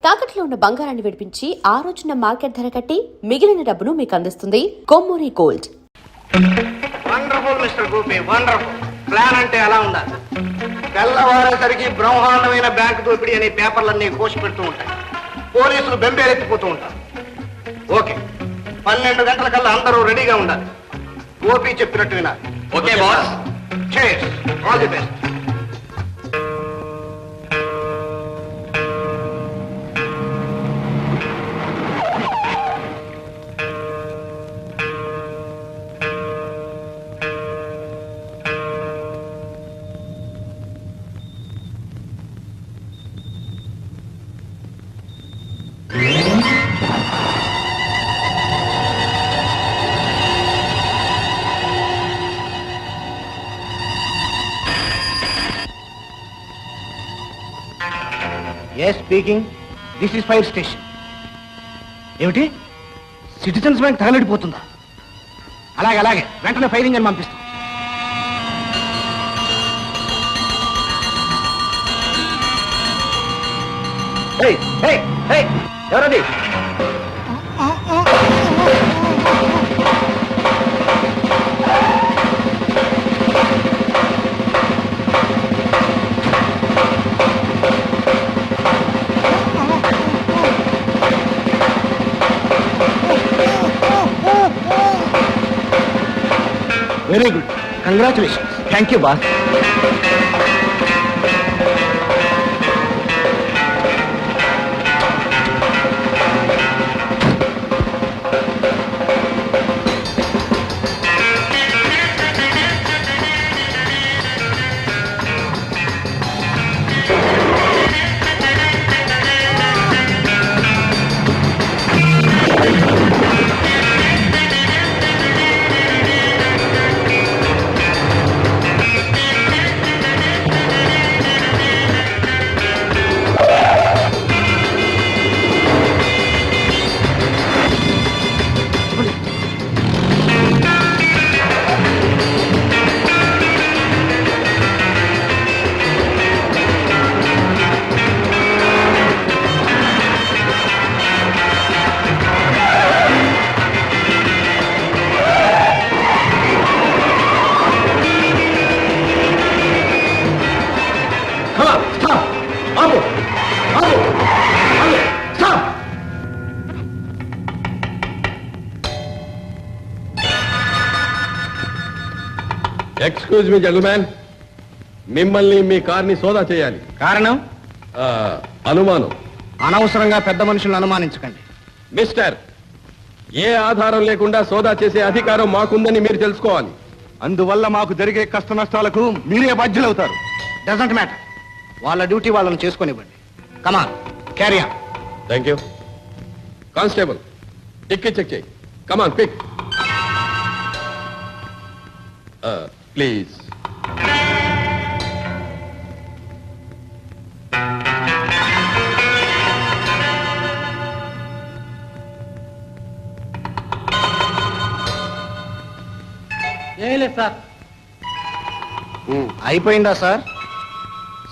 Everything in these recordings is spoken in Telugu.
తాకట్లో ఉన్న బంగారాన్ని విడిపించి ఆ రోజున మార్కెట్ ధర కట్టి మిగిలిన డబ్బును మీకు అందిస్తుంది Kommuri gold. Wonderful mister Gopi, wonderful. Plan అంటే ఎలా ఉండాలి? తెల్లవారేసరికి బ్రహ్మాండమైన బ్యాంకు దోపిడీ అనే పేపర్లన్నీ కోసి పెడుతూ ఉంటాయి. పోలీసులు బెంబేలెత్తిపోతూ ఉంటారు. ఓకే, 12 గంటలకల్లా అందరూ రెడీగా ఉండాలి. గోపి చెప్పినట్టు వినాలి. Okay boss. Cheers. All the best. Yes, speaking. This is fire station. ఏమిటి, సిటిజన్స్ బ్యాంక్ తగలడిపోతుందా? అలాగే అలాగే, వెంటనే ఫైర్ ఇంజన్ పంపిస్తాం. ఎవరది? Very good, congratulations. Thank you boss. Excuse me gentlemen, మిమ్మల్ని మీ కార్ని సోదా చేయాలి. కారణం? అనుమానం. అనవసరంగా పెద్ద మనుషులను అనుమానించకండి. మిస్టర్, ఏ ఆధారం లేకుండా సోదా చేసే అధికారం మాకుందని మీరు తెలుసుకోవాలి. అందువల్ల మాకు జరిగే కష్ట నష్టాలకు మీరే బాధ్యులవుతారు. Doesn't matter. వాళ్ళ డ్యూటీ వాళ్ళని చేసుకొనివ్వండి. Come on, carry on. Thank you. Constable, టిక్కి చెక్ చేయి. Come on, pick. ప్లీజ్. సార్, అయిపోయిందా సార్?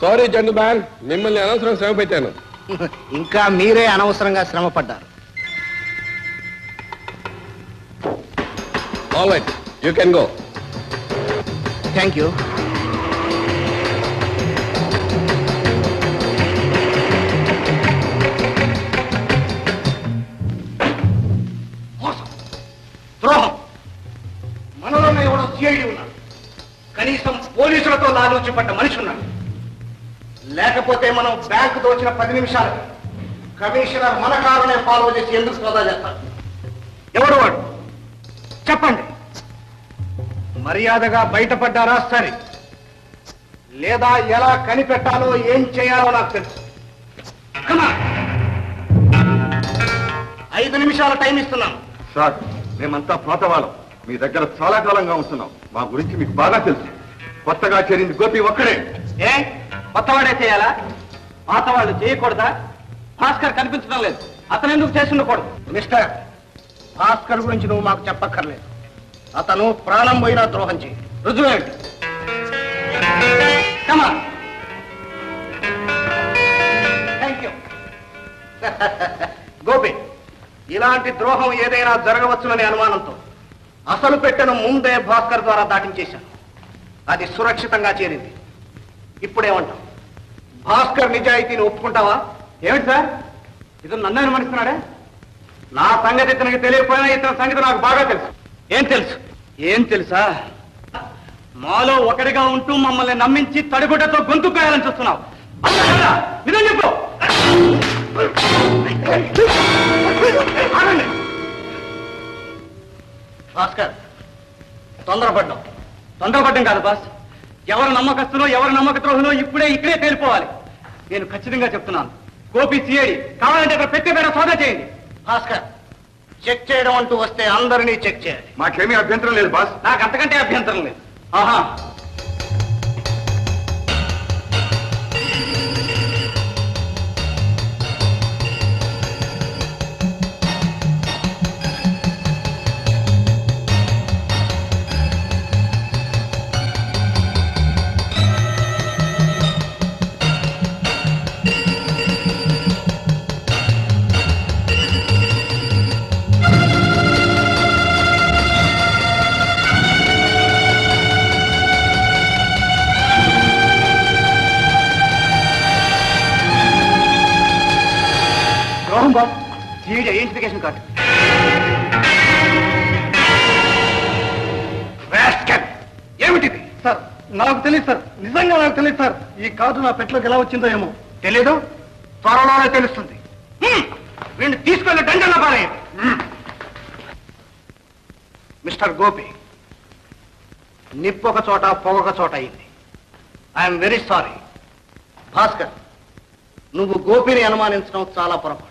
సారీ జెంటిల్మెన్, మిమ్మల్ని అనవసరం శ్రమ పెట్టాను. ఇంకా మీరే అనవసరంగా శ్రమ పడ్డారు. All right, you can go. Thank you. ద్రోహం. మనలోనే ఎవడో సిఐడి ఉన్నాడు. కనీసం పోలీసులతో లాలూచిపడ్డ మనిషి ఉన్నాడు. లేకపోతే మనం బ్యాంకు దోచిన 10 నిమిషాలు కమిషనర్ మన కారునే ఫాలో చేసి ఎందుకు సోదా చేస్తాడు? ఎవడు వాడు? చెప్పండి. మర్యాదగా బయటపడ్డారా సరే, లేదా ఎలా కనిపెట్టాలో ఏం చేయాలో నాకు తెలుసు. 5 నిమిషాల టైం ఇస్తున్నాను. సార్, మేమంతా పాతవాళ్ళం. మీ దగ్గర చాలా కాలంగా ఉంటున్నాం. మా గురించి మీకు బాగా తెలుసు. కొత్తగా చేరింది గోపి ఒక్కడే. ఏ కొత్తవాడే చేయాలా? పాతవాళ్ళు చేయకూడదా? భాస్కర్ కనిపించడం లేదు, అతను ఎందుకు చేసి ఉండకూడదు? మిస్టర్, భాస్కర్ గురించి నువ్వు మాకు చెప్పక్కర్లేదు. అతను ప్రాణం పోయినా ద్రోహం చేయి. రుజువు ఏమిటి? Thank you. గోపి, ఇలాంటి ద్రోహం ఏదైనా జరగవచ్చుననే అనుమానంతో అసలు పెట్టెను ముందే భాస్కర్ ద్వారా దాటించేశాను. అది సురక్షితంగా చేరింది. ఇప్పుడేమంటావు? భాస్కర్ నిజాయితీని ఒప్పుకుంటావా? ఏమిటి సార్, ఇతను నన్ను అనుమానిస్తున్నాడే? నా సంగతి ఇతనికి తెలియకపోయినా ఇతని సంగతి నాకు బాగా తెలుసు. ఏం తెలుసు? ఏం తెలుసా? మాలో ఒకటిగా ఉంటూ మమ్మల్ని నమ్మించి తడిగుడ్డతో గొంతు కాయాలని చూస్తున్నావు. నిజం చెప్పు. ఆగండి. భాస్కర్, తొందరపడ్డం కాదు బాస్. ఎవరు నమ్మకస్తులో ఎవరు నమ్మక ద్రోహులో ఇక్కడే తేలిపోవాలి. నేను ఖచ్చితంగా చెప్తున్నాను. గోపి సిఐడి, కావాలంటే ఇక్కడ పెట్టి పేడ సోదా చేయండి. భాస్కర్, చెక్ చేయడం అంటూ వస్తే అందరినీ చెక్ చేయాలి. మాకేమీ అభ్యంతరం లేదు బాస్. నాకు అంతకంటే అభ్యంతరం లేదు. ఆహా, ద్రోహం బాస్. CID identification card. ఏమిటిది? సార్, నాకు తెలియదు సార్. నిజంగా నాకు తెలియదు సార్. ఈ కార్డు నా పెట్లోకి ఎలా వచ్చిందో ఏమో. తెలీదు? త్వరలోనే తెలుస్తుంది. వీడిని తీసుకెళ్లి దండన పారేయండి. మిస్టర్ గోపి, నిప్పొక చోట పొగొక చోట అయింది. I'm very sorry. భాస్కర్, నువ్వు గోపిని అనుమానించడం చాలా పొరపాటు.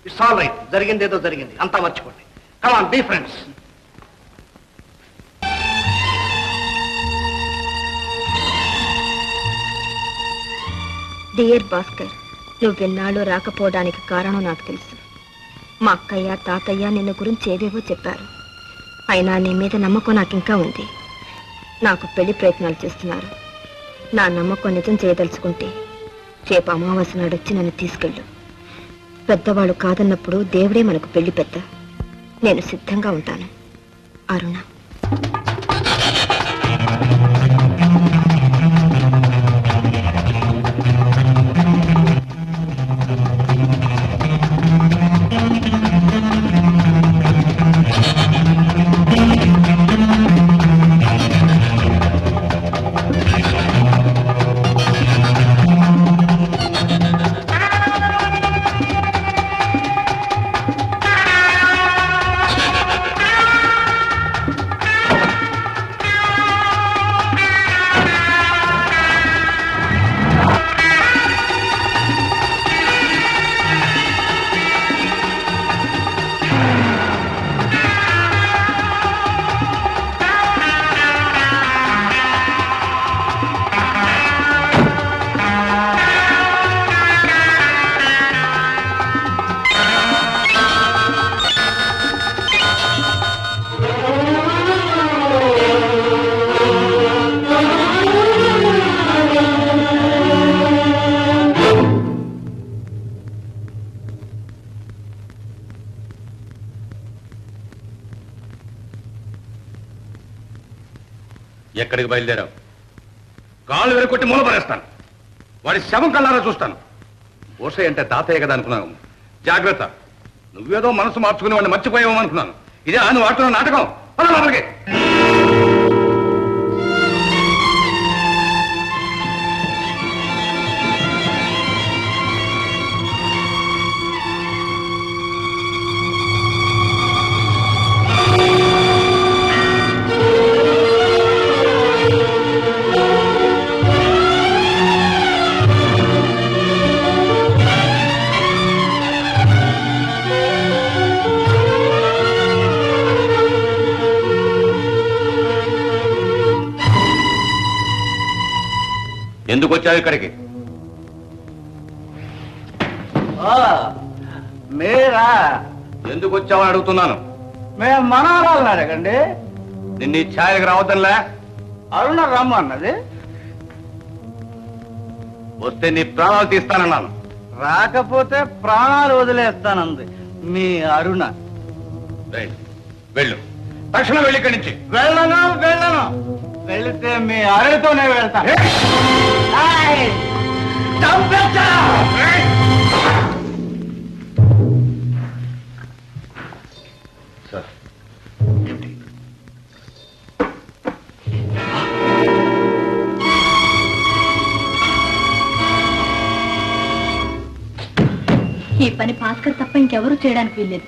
It's all right. జరిగిందేదో జరిగింది, అంతా మర్చిపోండి. Come on, be friends. Dear Bhaskar, నువ్వెన్నాళ్ళు రాకపోవడానికి కారణం నాకు తెలుసు. మా అక్కయ్య తాతయ్య నిన్ను గురించి ఏవేవో చెప్పారు. అయినా నీ మీద నమ్మకం నాకు ఇంకా ఉంది. నాకు పెళ్లి ప్రయత్నాలు చేస్తున్నారు. నా నమ్మకం నిజం చేయదలుచుకుంటే రేపు అమావాస్య నాడు వచ్చి నన్ను తీసుకెళ్ళు. పెద్దవాళ్ళు కాదన్నప్పుడు దేవుడే మనకు పెళ్లి పెద్ద. నేను సిద్ధంగా ఉంటాను. అరుణ. ఎక్కడికి బయలుదేరావు? కాళ్ళు వెరకొట్టి మూలపడేస్తాను. వాడి శవం కల్లారా చూస్తాను. ఓషయ్య అంటే తాతయ్య కదా అనుకున్నాను. జాగ్రత్త, నువ్వేదో మనసు మార్చుకుని వాడిని మర్చిపోయావు అనుకున్నాను. ఇదే నువ్వు ఆడుతున్న నాటకం. లోపలికి. ఎందుకు వచ్చావు ఇక్కడికి? మీరా? ఎందుకు వచ్చావని అడుగుతున్నాను. మేము మనవరాలను అడగండి. నిన్ను ఈ ఛాయలకు రావద్దంలే. అరుణ రమ్మన్నది. వస్తే నీ ప్రాణాలు తీస్తానన్నాను. రాకపోతే ప్రాణాలు వదిలేస్తానంది మీ అరుణ. రేయ్, వెళ్ళు, తక్షణం వెళ్ళి ఇక్కడి నుంచి. వెళ్ళను వెళితే మీ అరుణతోనే వెళ్తాను. ఏయ్! చంపేస్తా! సార్, ఈ పని భాస్కర్ తప్ప ఇంకెవరూ చేయడానికి వీల్లేదు.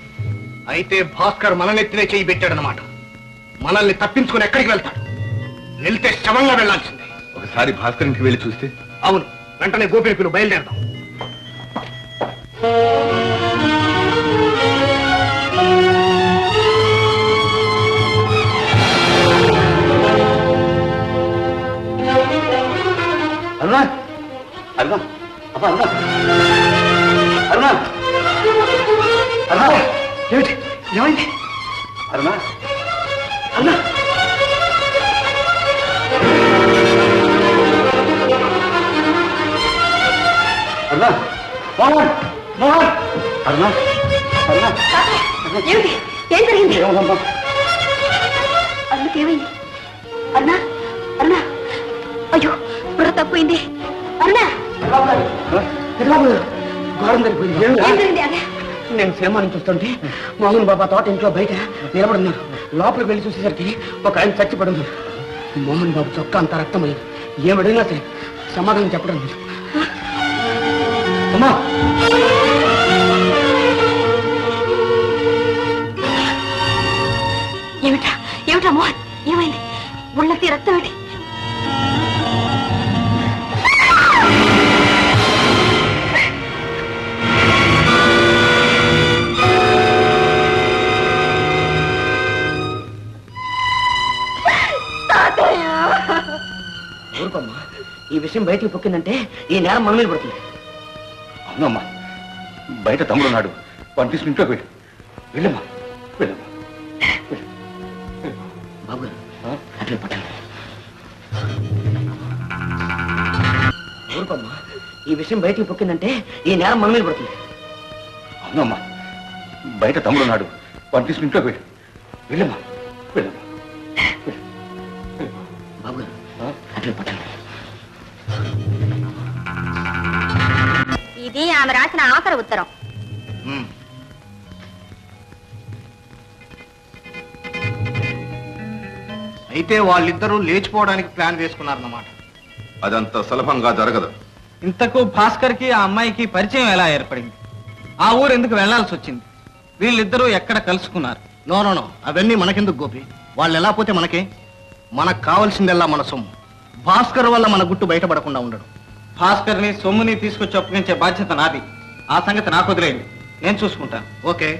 అయితే భాస్కర్ మన నెత్తినే చేయి పెట్టాడనమాట. మనల్ని తప్పించుకుని ఎక్కడికి వెళ్తాడు? వెళ్తే శవంగా వెళ్లాల్సిందే. ఒకసారి భాస్కర్ ఇంటికి వెళ్ళి చూస్తే. అవును, వెంటనే గోపిని పిలువు, బయలుదేరదాం. అరుణ అరుణ అబ్బా అరుణ అరుణ అరుణ ఏమిటి? ఏమైంది? అరుణ అరుణ అరుణ మోహన్ మోహన్ అరుణ అరుణ ఏమిటి? ఏం జరిగింది? ఏమమ్మా? అరుణకేమైంది? అరుణ అరుణ అయ్యో బుర్ర తప్పింది. అరుణ ఘోరం జరిగిపోయింది. ఏం జరిగింది? అదే నేను సినిమా నుంచి వస్తుంటే మోహన్ బాబా తోట ఇంట్లో బయట నిలబడున్నారు. లోపలికి వెళ్ళి చూసేసరికి ఒక ఆయన చచ్చిపడుంది. మోహన్ బాబు చొక్కా అంతా రక్తమైంది. ఏమడిగినా సరే సమాధానం చెప్పడం లేదు. అమ్మా, ఏమిటా మోహన్? ఏమైంది? ఒళ్ళకి రక్తం ఏంటి? ఊరుకోమ్మా, ఈ విషయం బయటికి పొక్కిందంటే ఈ నేరం మన మీద పడుతుంది. అవునమ్మా, బయట తమ్ముడు ఉన్నాడు, వాడిని తీసుకుని ఇంట్లోకి వెళ్ళు. వెళ్ళమ్మా, వెళ్ళమ్మా. బాబు గారు అట్లే పట్టండి. ఊరుకోమ్మా, ఈ విషయం బయటికి పొక్కిందంటే ఈ నేరం మన మీద పడుతుంది. అవునమ్మా, బయట తమ్ముడు ఉన్నాడు, వాడిని తీసుకుని ఇంట్లోకి వెళ్ళు. వెళ్ళమ్మా, వెళ్ళమ్మా. బాబు గారు అట్లే పట్టండి. ఇది ఆమె రాసిన ఆఖరి ఉత్తరం. అయితే వాళ్ళిద్దరూ లేచిపోవడానికి ప్లాన్ వేసుకున్నారన్నమాట. అదంత సులభంగా జరగదు. ఇంతకు భాస్కర్ కి ఆ అమ్మాయికి పరిచయం ఎలా ఏర్పడింది? ఆ ఊరు ఎందుకు వెళ్లాల్సి వచ్చింది? వీళ్ళిద్దరూ ఎక్కడ కలుసుకున్నారు? నో నో నో, అవన్నీ మనకెందుకు గోపి? వాళ్ళు ఎలా పోతే మనకే. మనకు కావాల్సిందల్లా మన సొమ్ము. భాస్కర్ వల్ల మన గుట్టు బయటపడకుండా ఉండడు. భాస్కర్ ని సొమ్ముని తీసుకొచ్చి అప్పగించే బాధ్యత నాది. ఆ సంగతి నాకు వదిలేయండి, నేను చూసుకుంటాను. ఓకే.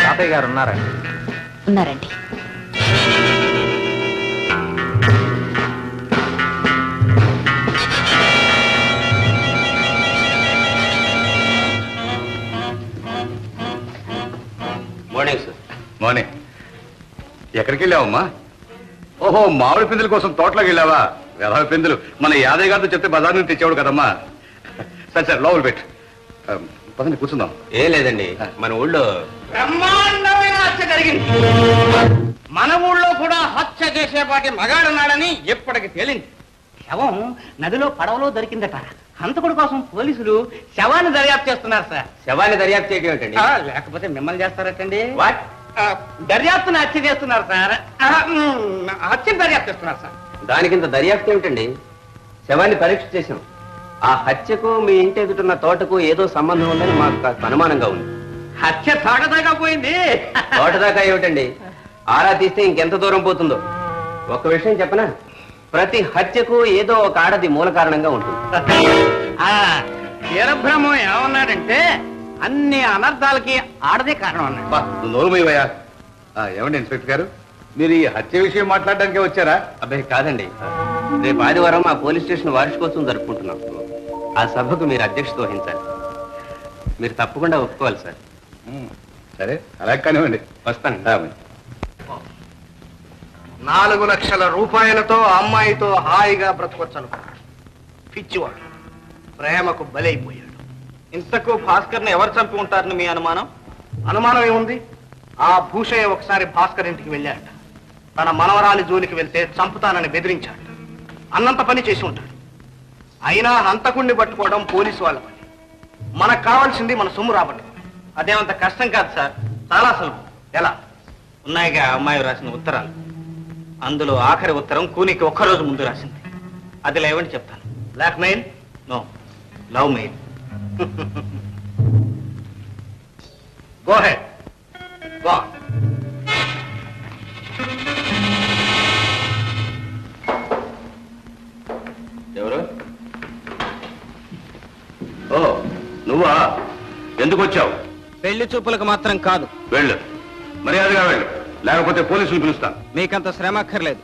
తాతయ్య గారు ఉన్నారా? ఉన్నారండి. Morning sir. మార్నింగ్. ఎక్కడికి వెళ్ళావమ్మా? ఓహో, మామిడి పిందుల కోసం తోటలోకి వెళ్ళావా? వెధవ పిందులు మన యాదయ్య గారితో చెప్తే బజార్ నుంచి తెచ్చేవాడు కదమ్మా. సరే సరే, లోపల పెట్టు. పదండి కూర్చుందాం. ఏం లేదండి, మన ఊళ్ళో బ్రహ్మాండమైన హత్య జరిగింది. మన ఊళ్ళో కూడా హత్య చేసేపాటి మగాడున్నాడని ఎప్పటికి తేలింది. శవం నదిలో పడవలో దొరికిందట. హంతకుడి కోసం పోలీసులు శవాన్ని దర్యాప్తు చేస్తున్నారు సార్. శవాన్ని దర్యాప్తు చేయడం ఏంటండి? లేకపోతే మిమ్మల్ని చేస్తారటండి. వాట్? దర్యాప్తును హత్య చేస్తున్నారు సార్. హత్యను దర్యాప్తు చేస్తున్నారు సార్. దానికింత దర్యాప్తు ఏమిటండి? శవాన్ని పరీక్ష చేశాం. ఆ హత్యకు మీ ఇంటి ఎదుటిన్న తోటకు ఏదో సంబంధం ఉందని మాకు కాస్త అనుమానంగా ఉంది. హత్య తాగదాకా పోయింది. తోట దాకా ఏమిటండి? ఆరా తీస్తే ఇంకెంత దూరం పోతుందో. ఒక విషయం చెప్పనా, ప్రతి హత్యకు ఏదో ఒక ఆడది మూల కారణంగా ఉంటుంది. వీరబ్రహ్మం ఏమన్నాడంటే అన్ని అనర్థాలకి ఆడదే కారణం అన్నాడు. నువ్వు నోరు మూయవయ్యా. ఏమండి ఇన్స్పెక్టర్ గారు, మీరు ఈ హత్య విషయం మాట్లాడడానికే వచ్చారా? అబ్బాయి కాదండి, రేపు ఆదివారం మా పోలీస్ స్టేషన్ వార్షికోత్సవం జరుపుకుంటున్నాం. ఆ సభకు మీరు అధ్యక్షత వహించాలి. మీరు తప్పకుండా ఒప్పుకోవాలి సార్. సరే, అలా కానివ్వండి. వస్తాను. 4 లక్షల రూపాయలతో అమ్మాయితో హాయిగా బ్రతకొచ్చను. పిచ్చివాడు ప్రేమకు బలైపోయాడు. ఇంతకు భాస్కర్ని ఎవరు చంపి ఉంటారని మీ అనుమానం? అనుమానం ఏముంది? ఆ భూషయ్య ఒకసారి భాస్కర్ ఇంటికి వెళ్ళాడు. తన మనవరాలి జోలికి వెళ్తే చంపుతానని బెదిరించాడు. అన్నంత పని చేసి ఉంటాడు. అయినా హంతకుణ్ణి పట్టుకోవడం పోలీసు వాళ్ళ పని. మనకు కావాల్సింది మన సొమ్ము రాబట్టడం. అదేమంత కష్టం కాదు సార్, చాలా సులభం. ఎలా? ఉన్నాయిగా అమ్మాయి రాసిన ఉత్తరాలు. అందులో ఆఖరి ఉత్తరం కూనికి ఒక్కరోజు ముందు రాసింది. అది లేవని చెప్తాను. Black mail? No, love mail. Go ahead. Go. ఎవరు? ఓ, నువ్వా? ఎందుకు వచ్చావు? పెళ్లి చూపులకు మాత్రం కాదు. వెళ్ళు, మర్యాదగా వెళ్ళు, లేకపోతే పోలీసులు పిలుస్తాను. మీకంత శ్రమ అక్కర్లేదు.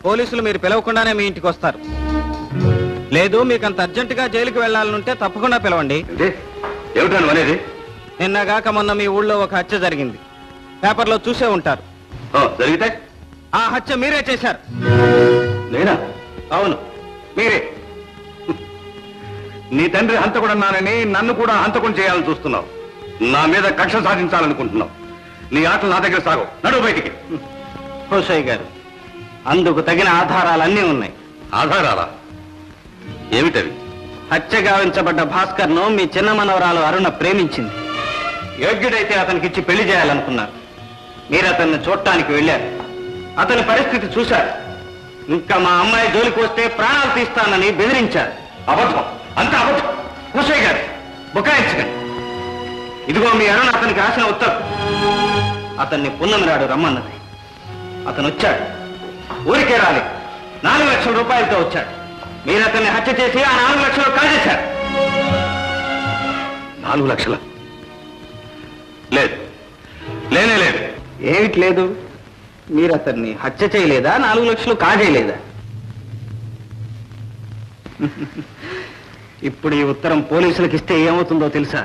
పోలీసులు మీరు పిలవకుండానే మీ ఇంటికి వస్తారు. లేదు, మీకంత అర్జెంటుగా జైలుకి వెళ్లాలనుంటే తప్పకుండా పిలవండి. ఏమిటా నువ్వు అనేది? నిన్నగాక మొన్న మీ ఊళ్ళో ఒక హత్య జరిగింది. పేపర్లో చూసే ఉంటారు. జరిగితే ఆ హత్య మీరే చేశారు. నేనా? అవును, మీరే. నీ తండ్రి హంతకుడన్నానని నన్ను కూడా హంతకుని చేయాలని చూస్తున్నావు. నా మీద కక్ష సాధించాలనుకుంటున్నావు. నీ ఆటలు నా దగ్గర సాగవు. నడువు బయటికి. హోషయ్య గారు, అందుకు తగిన ఆధారాలన్నీ ఉన్నాయి. ఆధారాలా? ఏమిటవి? హత్య గావించబడ్డ భాస్కర్ను మీ చిన్న మనవరాలు అరుణ ప్రేమించింది. యోగ్యుడైతే అతనికిచ్చి పెళ్లి చేయాలనుకున్నారు. మీరు అతన్ని చూడటానికి వెళ్ళారు. అతని పరిస్థితి చూశారు. ఇంకా మా అమ్మాయి జోలికి వస్తే ప్రాణాలు తీస్తానని బెదిరించారు. అబద్ధం, అంత అబద్ధం. హుషయ్య గారు, బుకాయించకండి. ఇదిగో మీ అరుణ అతనికి రాసిన ఉత్తరం. అతన్ని పున్నమిరాడు రమ్మన్నది. అతను వచ్చాడు. ఊరికే రాలేదు, 4 లక్షల రూపాయలతో వచ్చాడు. మీరు అతన్ని హత్య చేసి ఆ 4 లక్షలు కాజేశారు. 4 లక్షల? లేదు, లేనే లేదు. ఏమిటి లేదు? మీరు అతన్ని హత్య చేయలేదా? 4 లక్షలు కాజేయలేదా? ఇప్పుడు ఈ ఉత్తరం పోలీసులకు ఇస్తే ఏమవుతుందో తెలుసా?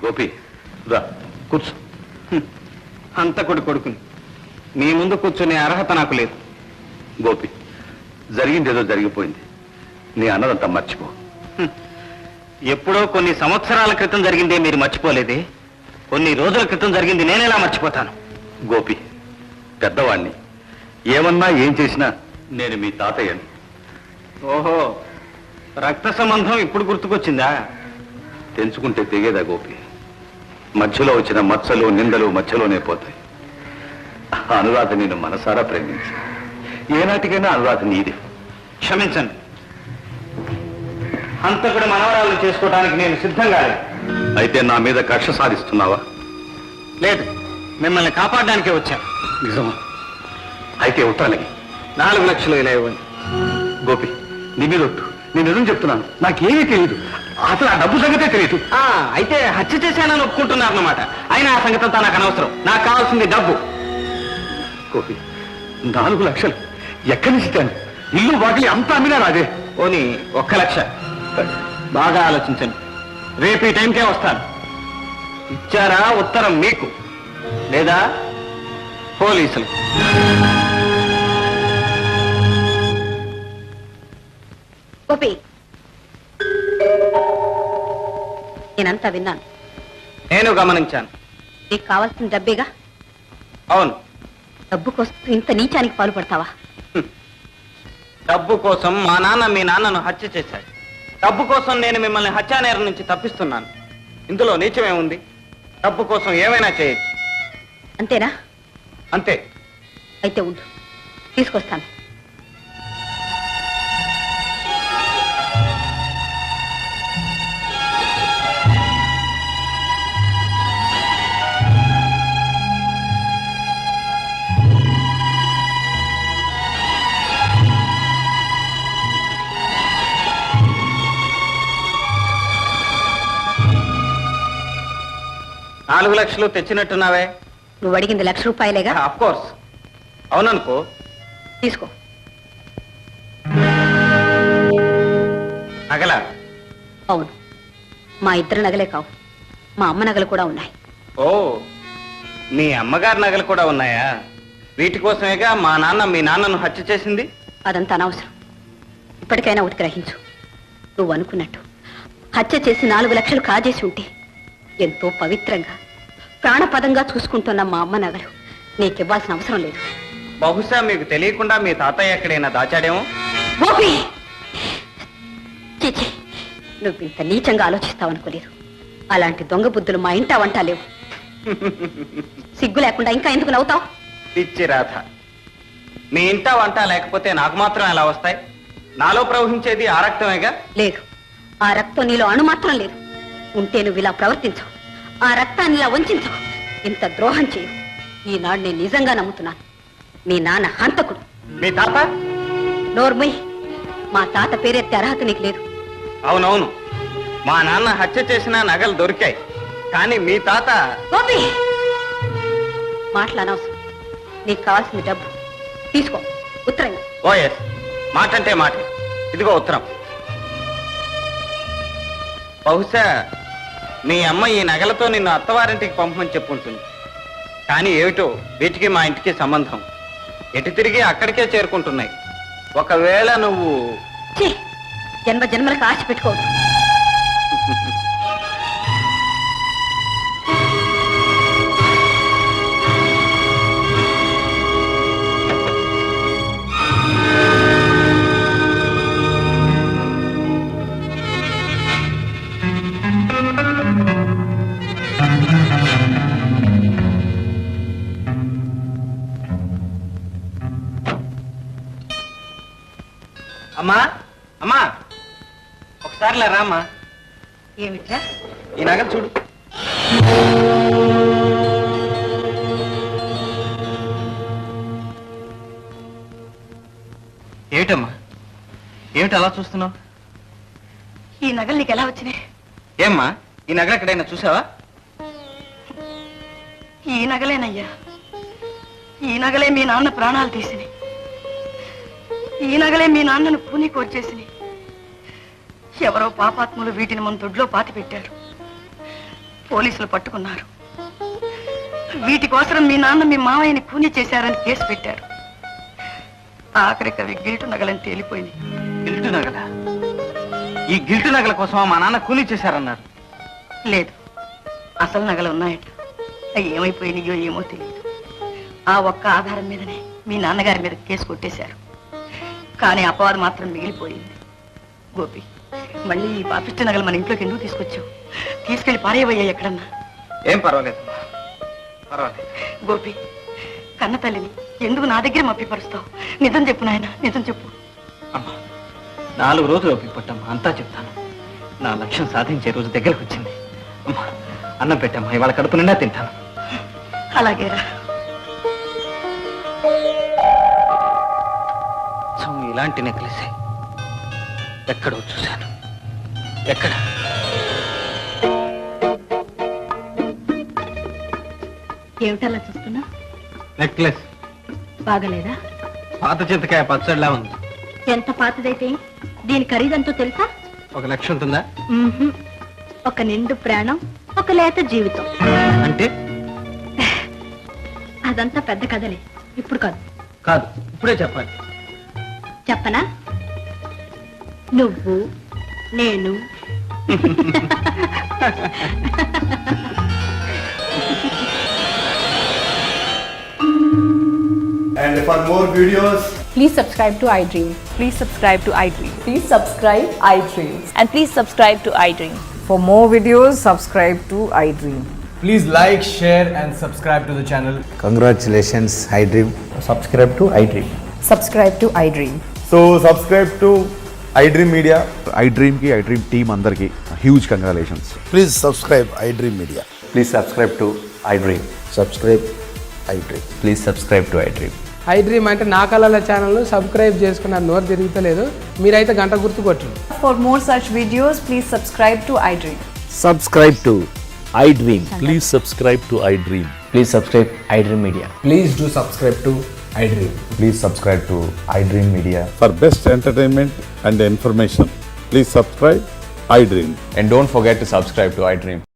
గోపి, రా కూర్చో. హంతకుడి కొడుకుని మీ ముందు కూర్చునే అర్హత నాకు లేదు. గోపి, జరిగిందేదో జరిగిపోయింది. నీ అన్నదంతా మర్చిపో. ఎప్పుడో కొన్ని సంవత్సరాల క్రితం జరిగిందే మీరు మర్చిపోలేదే? కొన్ని రోజుల క్రితం జరిగింది నేనెలా మర్చిపోతాను? గోపి, పెద్దవాణ్ణి. ఏమన్నా ఏం చేసినా నేను మీ తాతయ్యని. ఓహో, రక్త సంబంధం ఇప్పుడు గుర్తుకొచ్చిందా? తెంచుకుంటే తెగేదా గోపి? మధ్యలో వచ్చిన మచ్చలు నిందలు మధ్యలోనే పోతాయి. అనురాధ నేను మనసారా ప్రేమించి ఏనాటికైనా అనురాధ నీదే. క్షమించండి, హంతకుడి మనవరాలను చేసుకోవడానికి నేను సిద్ధంగా లేదు. అయితే నా మీద కక్ష సాధిస్తున్నావా? లేదు, మిమ్మల్ని కాపాడడానికే వచ్చాను. నిజమా? అయితే ఉత్తరానికి 4 లక్షలు ఇలా ఇవ్వండి. గోపి, నీ మీద ఒట్టు. నేను నిజం చెప్తున్నాను, నాకేమీ తెలియదు. అసలు ఆ డబ్బు సంగతే తెలియదు. అయితే హత్య చేశానని ఒప్పుకుంటున్నారన్నమాట. అయినా ఆ సంగతి అంతా నాకు అనవసరం. నాకు కావాల్సింది డబ్బు. గోపి, 4 లక్షలు ఎక్కడి నుంచి ఇస్తాను? ఇల్లు వాకిలి అంతా అమ్మినా రాదే. ఓని 1 లక్ష. బాగా ఆలోచించండి. రేపు ఈ టైంకే వస్తాను. ఇచ్చారా ఉత్తరం మీకు, లేదా పోలీసులు? గోపి, నేనంతా విన్నాను. నేను గమనించాను. నీకు కావాల్సిన డబ్బేగా. అవును. డబ్బు కోసం ఇంత నీచానికి పాల్పడతావా? డబ్బు కోసం మా నాన్న మీ నాన్నను హత్య చేశాడు. డబ్బు కోసం నేను మిమ్మల్ని హత్యానేరం నుంచి తప్పిస్తున్నాను. ఇందులో నీచమేముంది? డబ్బు కోసం ఏమైనా చేయొచ్చు. అంతేనా? అంతే. అయితే ఉండు, తీసుకొస్తాను. 4 లక్షలు తెచ్చినట్టున్నావే? నువ్వు అడిగింది ₹1,00,000 ఆఫ్ కోర్స్. అవుననుకో. తీసుకో. నగల? అవును, మా ఇద్దరు నగలే కావు, మా అమ్మ నగలు కూడా ఉన్నాయి. ఓ, మీ అమ్మగారి నగలు కూడా ఉన్నాయా? వీటి కోసమేగా మా నాన్న మీ నాన్నను హత్య చేసింది. అదంతా అనవసరం. ఇప్పటికైనా ఒకటి గ్రహించు, నువ్వు అనుకున్నట్టు హత్య చేసి 4 లక్షలు కాజేసి ఉంటే ఎంతో పవిత్రంగా ప్రాణపదంగా చూసుకుంటున్న మా అమ్మ నగలు నీకివ్వాల్సిన అవసరం లేదు. బహుశా మీకు తెలియకుండా మీ తాతయ్య ఎక్కడైనా దాచాడేమో. గోపి, చీచి, నువ్వు ఇంత నీచంగా ఆలోచిస్తావనుకోలేదు. అలాంటి దొంగ బుద్ధులు మా ఇంట వంట లేవు. సిగ్గు లేకుండా ఇంకా ఎందుకు నవ్వుతావు? పిచ్చి రాధ, మీ ఇంట వంట లేకపోతే నాకు మాత్రం ఎలా వస్తాయి? నాలో ప్రవహించేది ఆ రక్తమేగా. లేదు, ఆ రక్తం నీలో అణు మాత్రం లేదు. ఉంటే నువ్వు ఇలా ప్రవర్తించవు, ఆ రక్తాన్ని ఇలా వంచవు, ఇంత ద్రోహం చేయవు. ఈనాడు నేను నిజంగా నమ్ముతున్నాను, మీ నాన్న హంతకుడు. మీ తాత? నోర్మయ్, మా తాత పేరెత్తే అర్హత నీకు లేదు. అవునవును, మా నాన్న హత్య చేసిన నగలు దొరికాయి, కానీ మీ తాత... గోపి, మాటలనవసరం. నీకు కావాల్సింది డబ్బు. తీసుకో, ఉత్తరం. ఓఎస్, మాట అంటే మాట. ఇదిగో ఉత్తరం. బహుశా మీ అమ్మ ఈ నగలతో నిన్ను అత్తవారింటికి పంపమని చెప్పుంటుంది. కానీ ఏమిటో వీటికి మా ఇంటికి సంబంధం. ఎటు తిరిగి అక్కడికే చేరుకుంటున్నాయి. ఒకవేళ నువ్వు... ఛీ, జన్మ జన్మలకు ఆశ పెట్టుకోవద్దు. అమ్మా, అమ్మా, ఒకసారి లేరా అమ్మా. ఏమిట్రా? ఈ నగలు చూడు. ఏమిటమ్మా, ఏమిటి అలా చూస్తున్నావు? ఈ నగలు నీకు ఎలా వచ్చినాయి? ఏమ్మా, ఈ నగలు ఎక్కడైనా చూసావా? ఈ నగలేనయ్యా, ఈ నగలే మీ నాన్న ప్రాణాలు తీసినాయి. ఈ నగలే మీ నాన్నను పూని కోర్చేసినాయి. ఎవరో పాపాత్ములు వీటిని మన దొడ్లో పాతి పెట్టారు. పోలీసులు పట్టుకున్నారు. వీటి కోసం మీ నాన్న మీ మావయ్యని కూని చేశారని కేసు పెట్టారు. ఆఖరికి అవి గిల్టు నగలని తేలిపోయింది. గిల్టు నగల? ఈ గిల్టు నగల కోసం మా నాన్న కూలీ చేశారన్నారు. లేదు, అసలు నగలు ఉన్నాయట. అవి ఏమైపోయినాయో ఏమో తెలియదు. ఆ ఒక్క ఆధారం మీదనే మీ నాన్నగారి మీద కేసు కొట్టేశారు. కానీ అపవాదం మాత్రం మిగిలిపోయింది. గోపి, మళ్ళీ ఈ పాపిష్టి నగలు మన ఇంట్లోకి ఎందుకు తీసుకొచ్చావు? తీసుకెళ్లి పారేవయ్యా ఎక్కడన్నా. ఏం పర్వాలేదు, పర్వాలేదు. గోపి, కన్న తల్లిని ఎందుకు నా దగ్గర మప్పిపరుస్తావు? నిజం చెప్పు నాయన, నిజం చెప్పు. అమ్మా, 4 రోజులు ఓపిక పట్టమ్మా, అంతా చెప్తాను. నా లక్ష్యం సాధించే రోజు దగ్గరకు వచ్చింది. అమ్మా, అన్నం పెట్టమ్మా, ఇవాళ కడుపు నిండా తింటాను. అలాగేరా. ఇలాంటి నెక్లెస్ ఎక్కడో చూశాను. ఎక్కడ? ఏమిటలా చూస్తున్నా? నెక్లెస్ బాగలేదా? పాత చింతకాయ పచ్చడిలా ఉంది. ఎంత పాతదైతే దీని ఖరీదంతో తెలుసా? 1 లక్ష ఉంటుందా? ఒక నిండు ప్రాణం, ఒక లేత జీవితం. అంటే అదంతా పెద్ద కథలే, ఇప్పుడు కాదు. కాదు, ఇప్పుడే చెప్పాలి. చెప్పనా? నువ్వు, నేను. And for more videos, please subscribe to iDream. Please subscribe to iDream. Please subscribe iDream. And please subscribe to iDream. For more videos, subscribe to iDream. please like, share and subscribe to the channel. Congratulations, iDream. Subscribe to iDream. Subscribe to iDream. So subscribe to iDream Media. iDream ki iDream team andarki huge congratulations. Please subscribe iDream Media. Please subscribe to iDream. Subscribe iDream. Please subscribe to iDream. iDream అంటే నా కళల ఛానల్ సబ్స్క్రైబ్ చేసుకున్న నోరు తిరుగుతలేదు, మీరైతే గంట గుర్తు కొట్టండి. For more such videos, please subscribe to iDream. Subscribe to iDream. Please subscribe to iDream. Please subscribe iDream Media. Please do subscribe to iDream. Please subscribe to iDream Media. For best entertainment and information, please subscribe iDream. And don't forget to subscribe to iDream.